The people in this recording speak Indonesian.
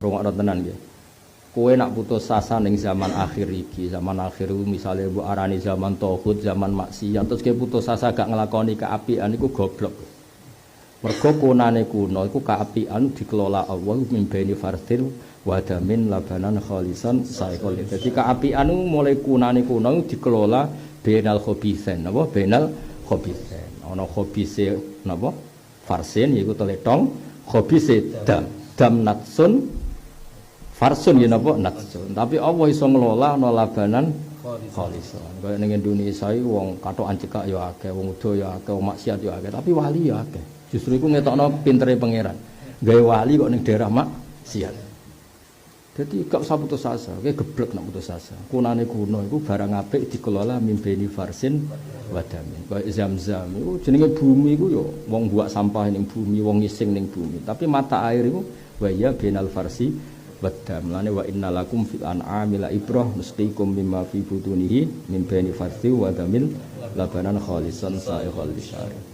Rungokno tenan nggih. Kowe nak putus asa ning zaman akhir iki, zaman akhir iku misale mbok arani zaman tauhid, zaman maksiat, terus kowe putus asa gak nglakoni kaapian iku goblok. Mergo kunane kuno iku kaapian dikelola Allah min baini fardil wa damin labanan khalisan saikol. Dadi kaapian mulai kunane kuno dikelola bainal khabithain, napa? Bainal khabithain. Ana khabise napa? Farsin yaiku teletong, khabise dam natsun farsun ya napa natsun. Tapi Allah iso ngelola ana labanan khalisan. Kaya ning Indonesia iki wong katokan cekak ya akeh, wong udo ya akeh, wong maksiat ya akeh, tapi wali ya akeh. Justru iku ngetokno pintere pangeran. Gawe wali kok ning daerah maksiat. Dadi gak usah putus asa, kowe geblek nak putus asa. Kunane kuno iku barang apik dikelola mimbeni farsin wadamin. Kaya Zam-Zam iku jenenge bumi iku ya wong buak sampah ning bumi, wong ngising ning bumi. Tapi mata air iku wa ya binal farsi wadam. Lane wa innalakum fil an'ami la ibrah nusqikum mimma fi butunihi min bani farsi wadamin labanan khalisan sa'iqal lisyari.